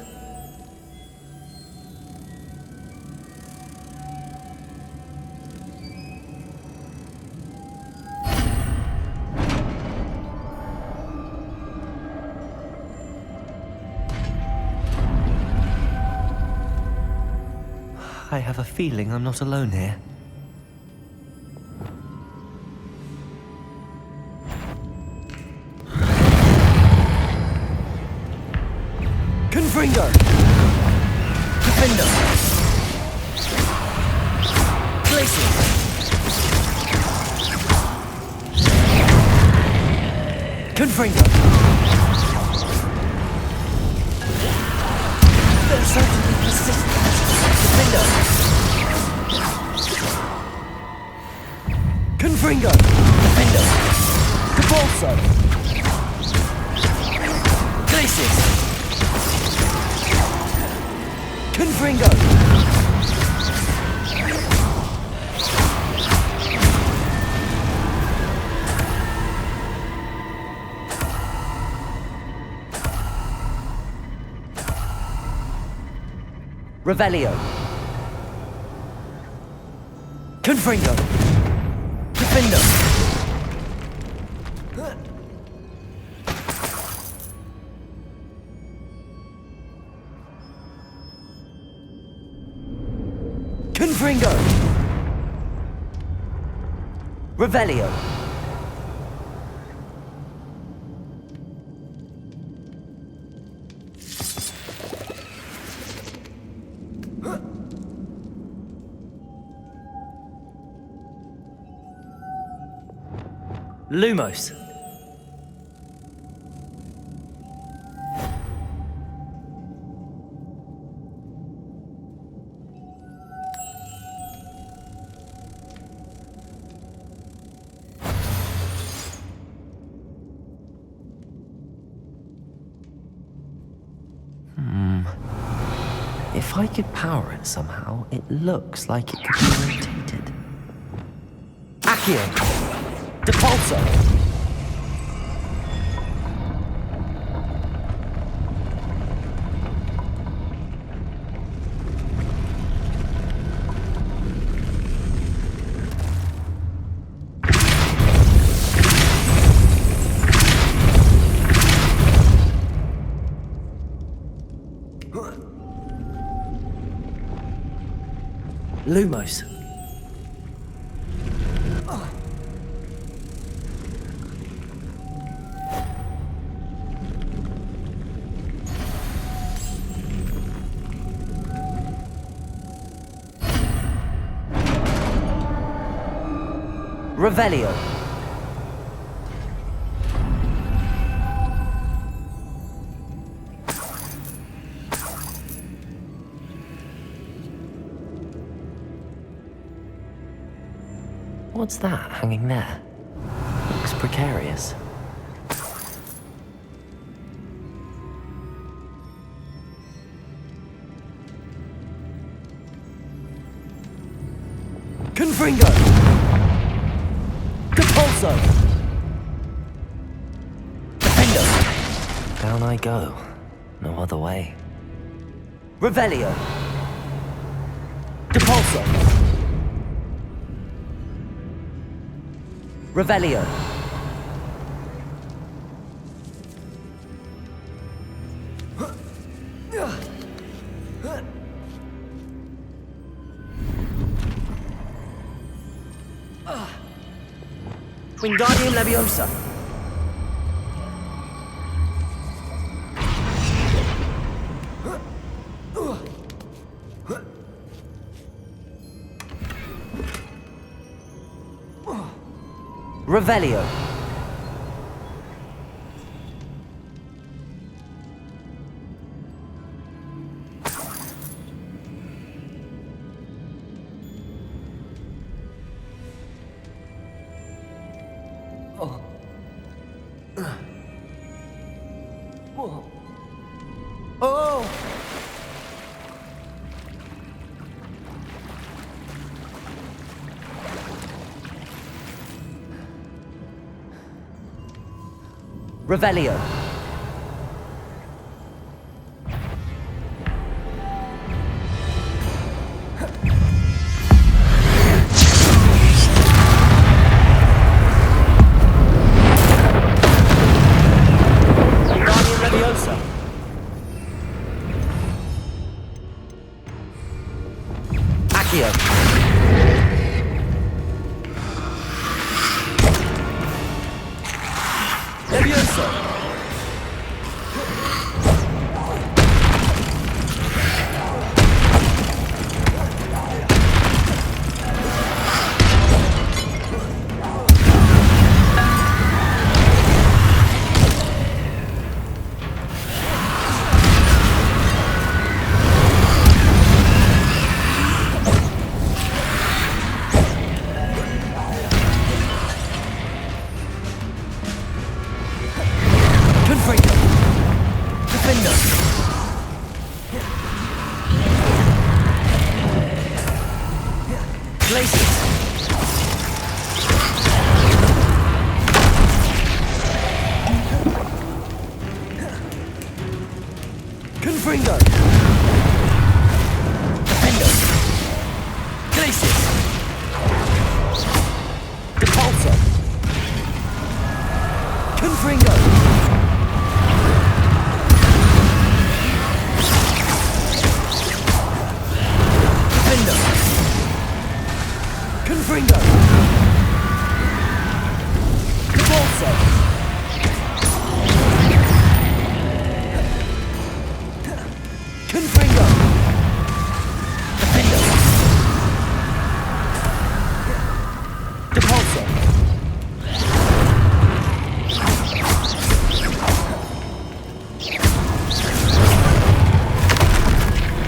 I have a feeling I'm not alone here. Confringo! Defender! Glacier! Confringo! There's certainly persistence. Defender! Confringo! Defender! Capulso! Glacier! Confringo! Revelio. Confringo. Defendo. Confringo. Revelio. Lumos. If I could power it somehow, it looks like it could be rotated. Accio! Depulso! Lumos. Revelio. What's that hanging there? Looks precarious. Confringo! Depulso! Defendo! Down I go. No other way. Revelio! Depulso! Revelio. Wingardium Leviosa. Revelio. Revelio. Wingardium Leviosa. Accio. Leviosa. Confringo! Defendo! Glacius! Depulso! Confringo! Defendo! Confringo! Depulso! Confringo! Defendo! Depulso!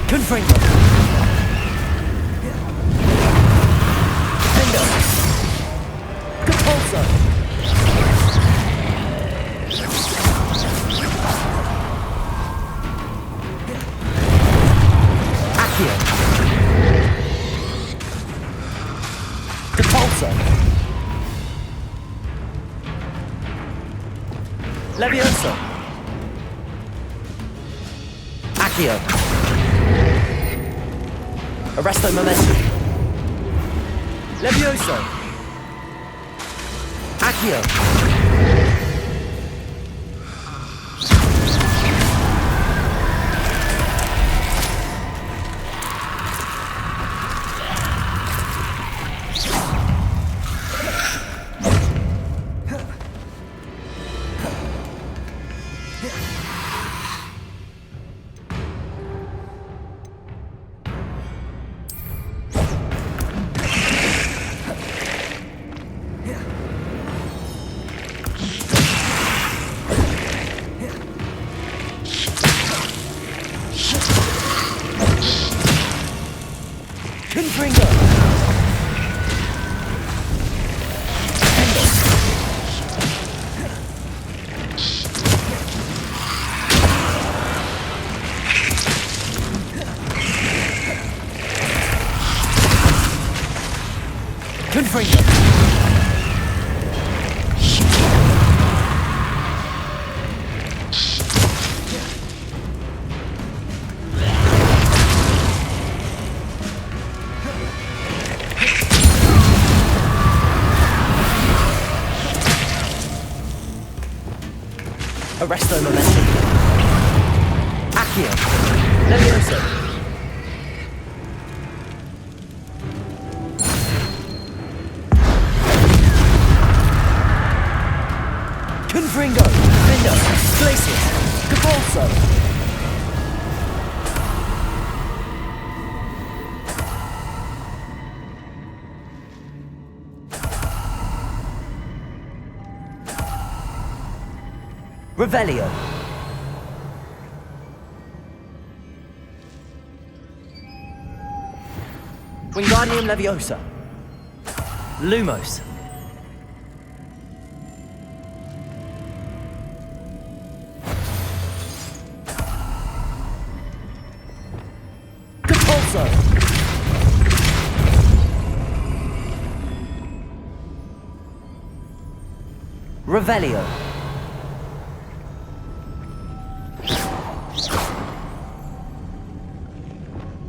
Confringo! Defendo! Depulso! Leviosa. Accio. Arresto momentum. Leviosa. Accio. Arresto momentum. Accio. Leviosa. Confringo. Findo. Glacius. Capulso. Revelio. Wingardium Leviosa. Lumos. Capulso. Revelio.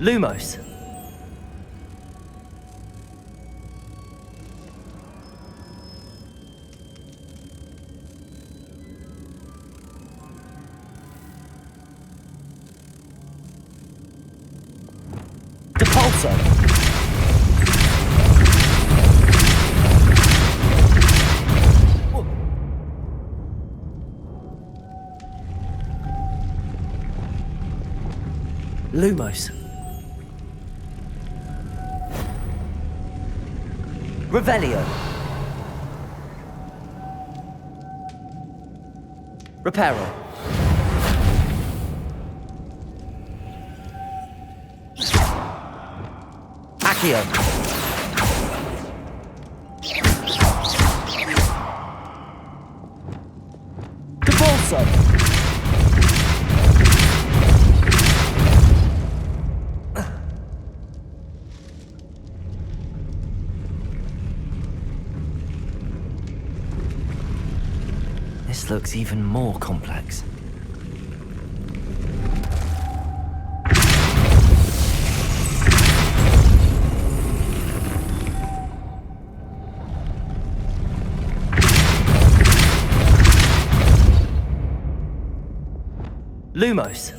Lumos. Depulso. Lumos. Revelio. Reparo. Accio. Capulso. This looks even more complex. Lumos.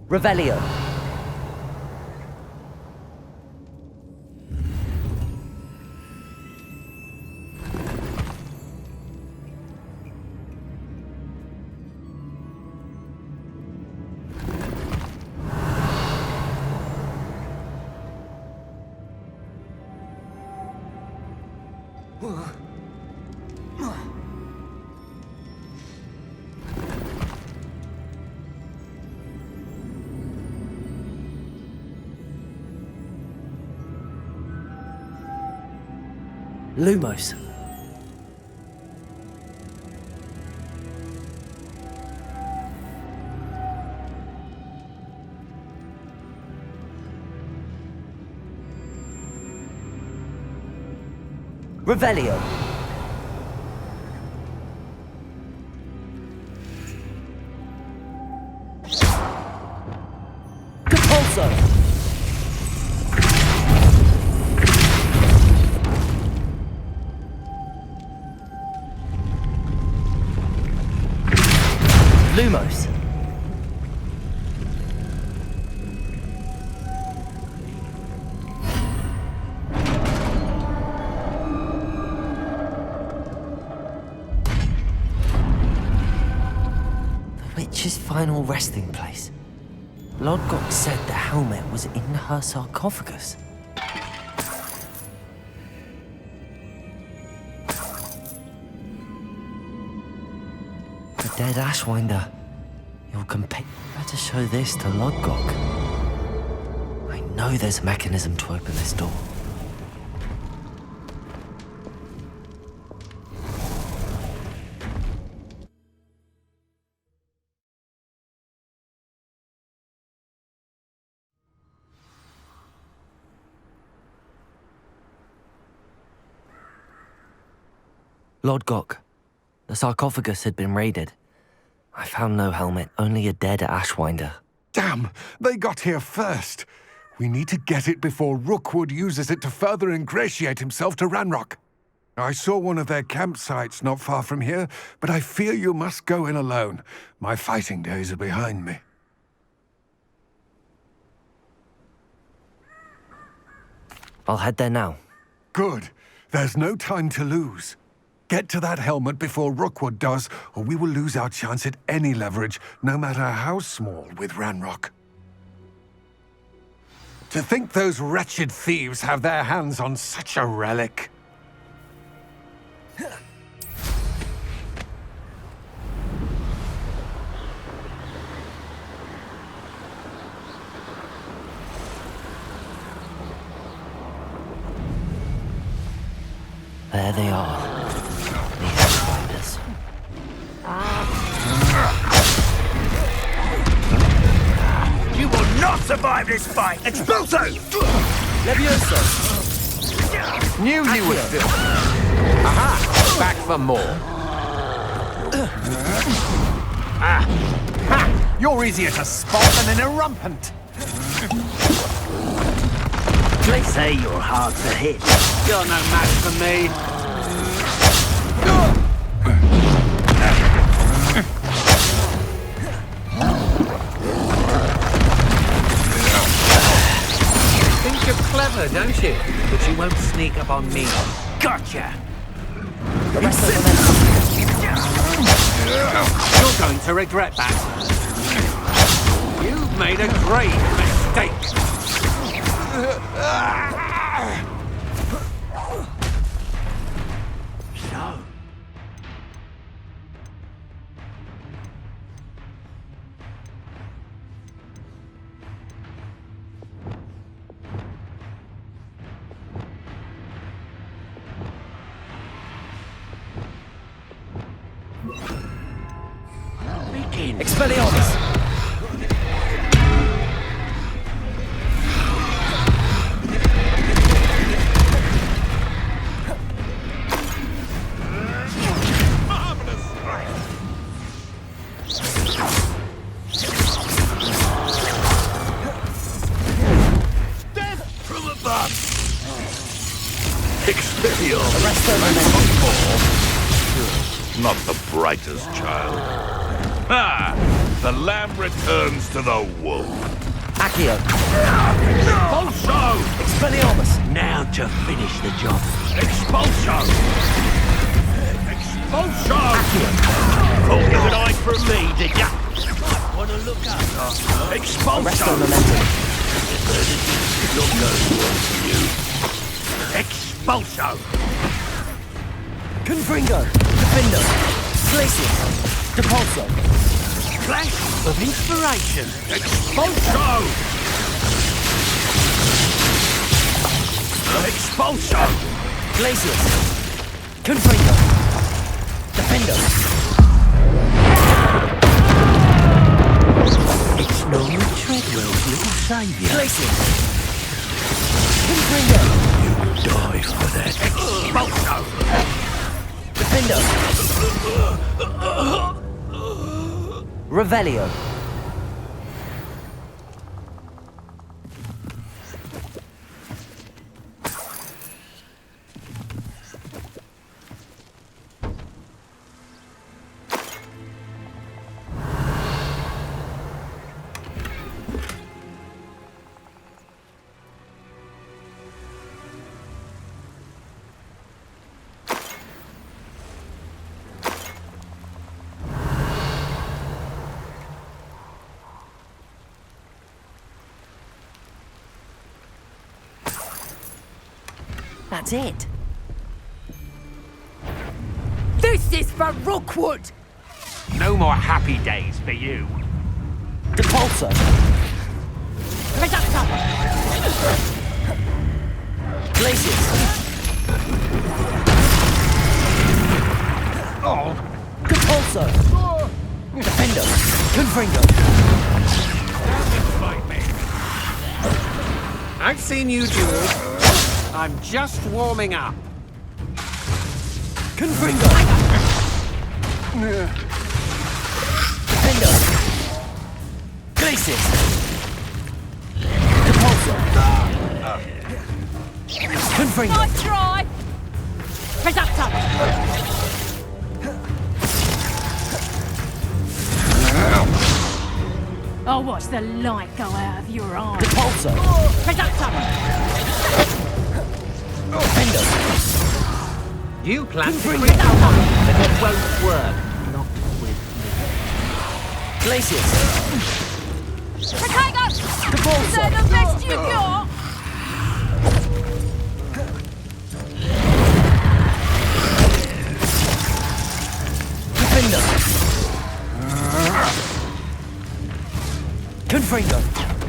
Revelio. Lumos. Revelio. Compulso. Lumos. Witch's final resting place. Lodgok said the helmet was in her sarcophagus. The dead Ashwinder. Your companion. Better show this to Lodgok. I know there's a mechanism to open this door. Lodgok, the sarcophagus had been raided. I found no helmet, only a dead Ashwinder. Damn! They got here first. We need to get it before Rookwood uses it to further ingratiate himself to Ranrock. I saw one of their campsites not far from here, but I fear you must go in alone. My fighting days are behind me. I'll head there now. Good. There's no time to lose. Get to that helmet before Rookwood does, or we will lose our chance at any leverage, no matter how small, with Ranrock. To think those wretched thieves have their hands on such a relic. There they are. You will not survive this fight! Expulso! Levioso! Knew you would do. Aha! Back for more. Ha! You're easier to spot than an irrumpant. They say you're hard to hit. You're no match for me. Think you're clever, don't you? But you won't sneak up on me. Gotcha! You're going to regret that. You've made a grave mistake. So, begin. Expelliarmus! Not the brightest child. Ah! The lamb returns to the wolf. Accio! Expulso! Expelliarmus! Now to finish the job. Expulso! Expulso! Accio! Thought you could hide from me, did ya? Might want to look up. Arresto Expulso! momentum. Not going well for you. Expulso! Confringo! Defendo! Glacius! Depulso! Flash of inspiration! Expulso! Expulso! Glacius! Confringo! Defendo! It's Norman Treadwell's little saviour. Glacius! Confringo! die for that. Defendo. Revelio. That's it. This is for Rookwood! No more happy days for you. Depulso. Reductor! Glacius. Oh, Depulso. Defendo. Confringo. I've seen you duels. I'm just warming up. Confringo. Defendo. Glacius. Depulso. Confringo. Nice try! Reductor! I'll watch the light go out of your eye. Depulso. Reductor! Defendo. you plan to Confringo. quit now, then it won't work. Not with me. Glacius. Protego! Depulso. They're the best you got! Defendo. Confringo.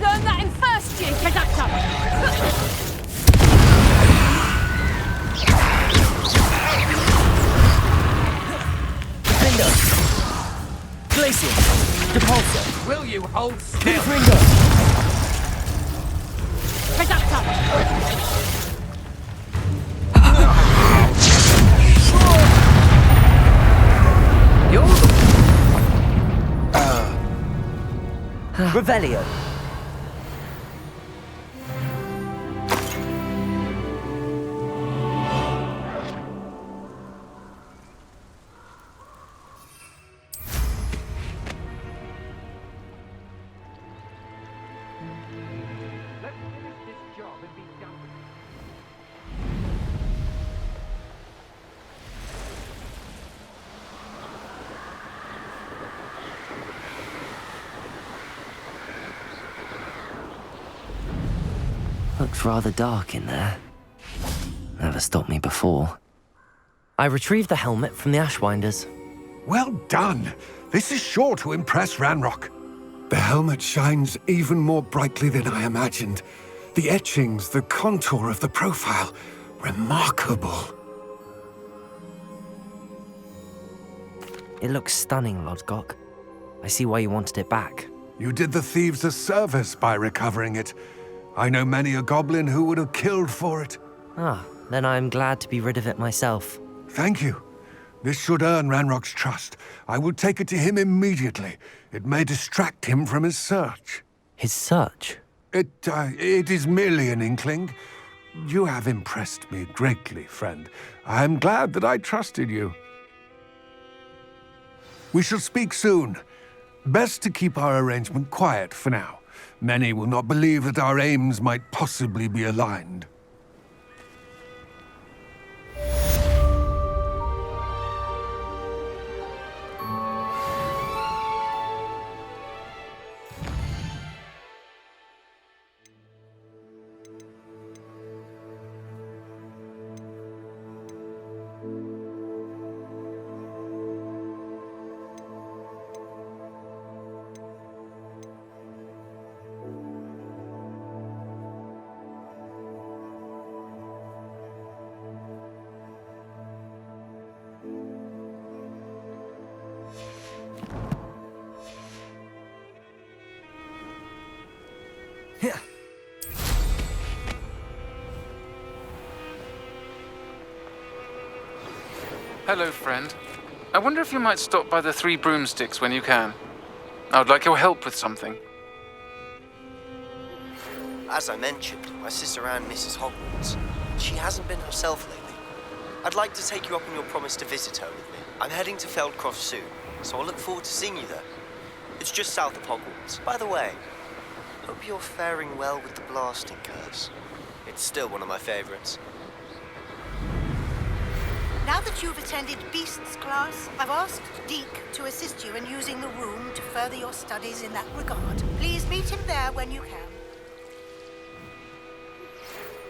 Learn that in first year, Reductor! Defendo. Glacius. Depulso. Will you hold still? Confringo. Reductor! Revelio. Let's finish this job and be done with it. Looks rather dark in there. Never stopped me before. I retrieved the helmet from the Ashwinders. Well done. This is sure to impress Ranrock. The helmet shines even more brightly than I imagined. The etchings, the contour of the profile, remarkable. It looks stunning, Lodgok. I see why you wanted it back. You did the thieves a service by recovering it. I know many a goblin who would have killed for it. Ah, then I'm glad to be rid of it myself. Thank you. This should earn Ranrock's trust. I will take it to him immediately. It may distract him from his search. His search? It is merely an inkling. You have impressed me greatly, friend. I am glad that I trusted you. We shall speak soon. Best to keep our arrangement quiet for now. Many will not believe that our aims might possibly be aligned. Hello, friend. I wonder if you might stop by the Three Broomsticks when you can. I would like your help with something. As I mentioned, my sister Anne misses Hogwarts. She hasn't been herself lately. I'd like to take you up on your promise to visit her with me. I'm heading to Feldcroft soon, so I'll look forward to seeing you there. It's just south of Hogwarts. By the way, hope you're faring well with the blasting curse. It's still one of my favorites. Now that you've attended Beasts class, I've asked Deke to assist you in using the room to further your studies in that regard. Please meet him there when you can.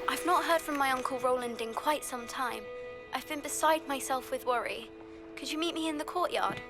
I've not heard from my Uncle Roland in quite some time. I've been beside myself with worry. Could you meet me in the courtyard?